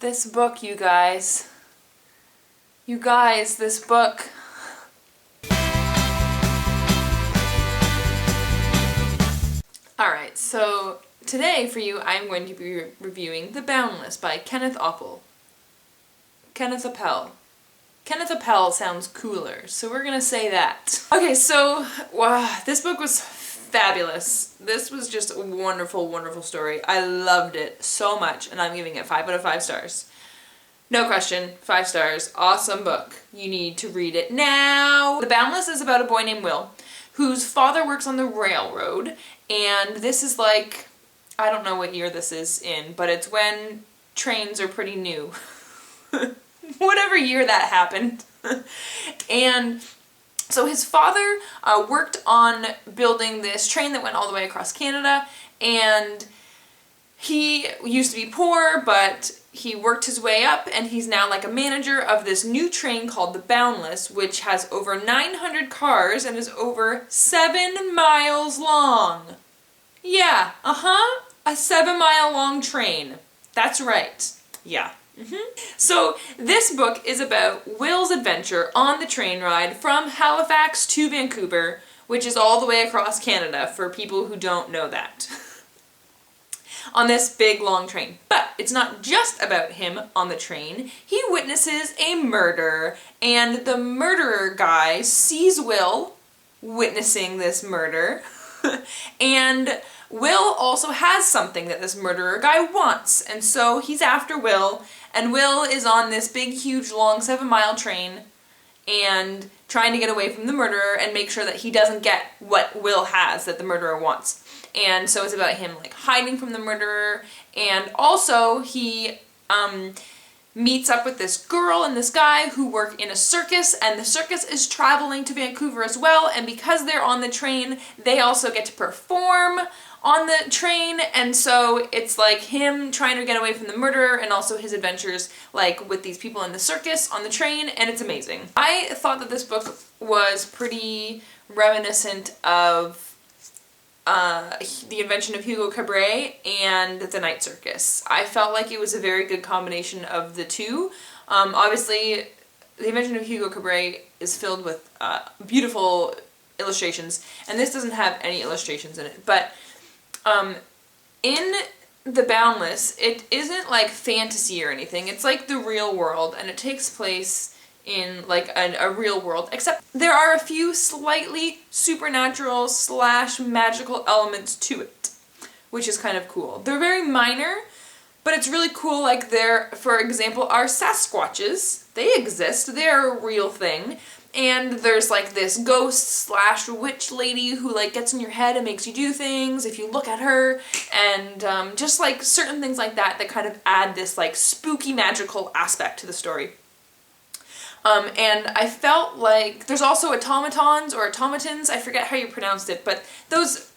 This book, you guys. You guys, this book. Alright, so today for you I'm going to be reviewing The Boundless by Kenneth Appel. Kenneth Appel. Kenneth Appel sounds cooler, so we're gonna say that. Okay, so wow, this book was fabulous. This was just a wonderful, wonderful story. I loved it so much, and I'm giving it 5 out of 5 stars. No question, 5 stars. Awesome book. You need to read it now. The Boundless is about a boy named Will, whose father works on the railroad, and this is like, I don't know what year this is in, but it's when trains are pretty new. Whatever year that happened. And so his father worked on building this train that went all the way across Canada, and he used to be poor, but he worked his way up, and he's now like a manager of this new train called the Boundless, which has over 900 cars and is over 7 miles long. Yeah, a 7-mile long train. That's right. Yeah. So this book is about Will's adventure on the train ride from Halifax to Vancouver, which is all the way across Canada for people who don't know that. On this big long train. But it's not just about him on the train. He witnesses a murder, and the murderer guy sees Will witnessing this murder, and Will also has something that this murderer guy wants, and so he's after Will, and Will is on this big, huge, long 7-mile train and trying to get away from the murderer and make sure that he doesn't get what Will has that the murderer wants. And so it's about him like hiding from the murderer, and also he meets up with this girl and this guy who work in a circus, and the circus is traveling to Vancouver as well, and because they're on the train, they also get to perform on the train, and so it's like him trying to get away from the murderer and also his adventures like with these people in the circus on the train, and it's amazing. I thought that this book was pretty reminiscent of The Invention of Hugo Cabret and The Night Circus. I felt like it was a very good combination of the two. Obviously, The Invention of Hugo Cabret is filled with beautiful illustrations, and this doesn't have any illustrations in it, but in The Boundless, it isn't like fantasy or anything. It's like the real world, and it takes place in like a real world, except there are a few slightly supernatural / magical elements to it, which is kind of cool. They're very minor, but it's really cool. Like there, for example, are Sasquatches. They exist. They're a real thing. And there's like this ghost / witch lady who like gets in your head and makes you do things if you look at her, and just like certain things like that that kind of add this like spooky magical aspect to the story. And I felt like there's also automatons or automatons, I forget how you pronounced it, but those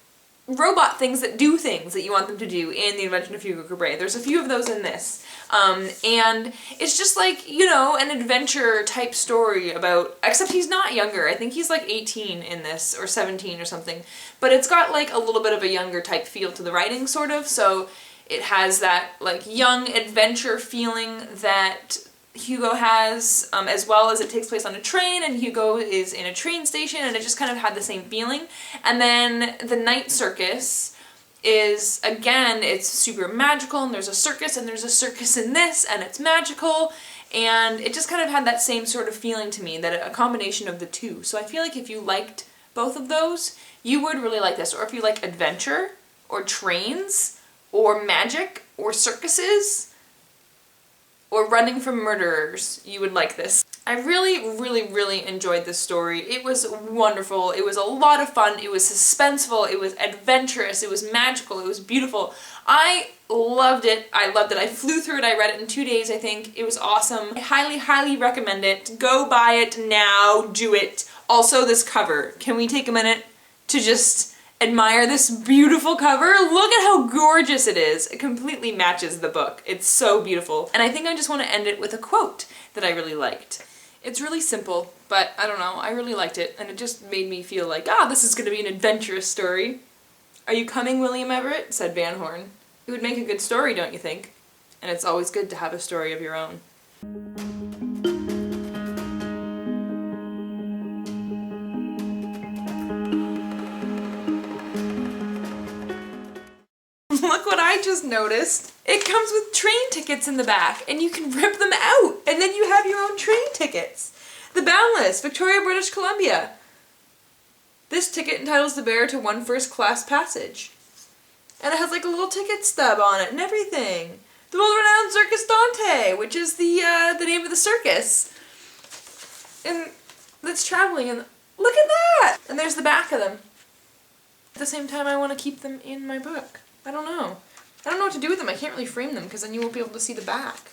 robot things that do things that you want them to do in The Invention of Hugo Cabret. There's a few of those in this. And it's just like, you know, an adventure type story about, except he's not younger. I think he's like 18 in this, or 17 or something. But it's got like a little bit of a younger type feel to the writing, sort of. So it has that like young adventure feeling that Hugo has, as well as it takes place on a train, and Hugo is in a train station, and it just kind of had the same feeling. And then The Night Circus is, again, it's super magical, and there's a circus in this, and it's magical, and it just kind of had that same sort of feeling to me, that a combination of the two. So I feel like if you liked both of those, you would really like this. Or if you like adventure, or trains, or magic, or circuses, or running from murderers, you would like this. I really, really, really enjoyed this story. It was wonderful. It was a lot of fun. It was suspenseful. It was adventurous. It was magical. It was beautiful. I loved it. I loved it. I flew through it. I read it in 2 days, I think. It was awesome. I highly, highly recommend it. Go buy it now. Do it. Also, this cover. Can we take a minute to just admire this beautiful cover? Look at how gorgeous it is. It completely matches the book. It's so beautiful. And I think I just want to end it with a quote that I really liked. It's really simple, but I don't know, I really liked it, and it just made me feel like, this is gonna be an adventurous story. "Are you coming, William Everett?" said Van Horn. "It would make a good story, don't you think?" and it's always good to have a story of your own. Look what I just noticed. It comes with train tickets in the back, and you can rip them out, and then you have your own train tickets. The Boundless, Victoria, British Columbia. This ticket entitles the bearer to 1 first-class passage. And it has like a little ticket stub on it and everything. The world-renowned Circus Dante, which is the name of the circus. And that's traveling, and look at that! And there's the back of them. At the same time, I want to keep them in my book. I don't know. I don't know what to do with them. I can't really frame them because then you won't be able to see the back.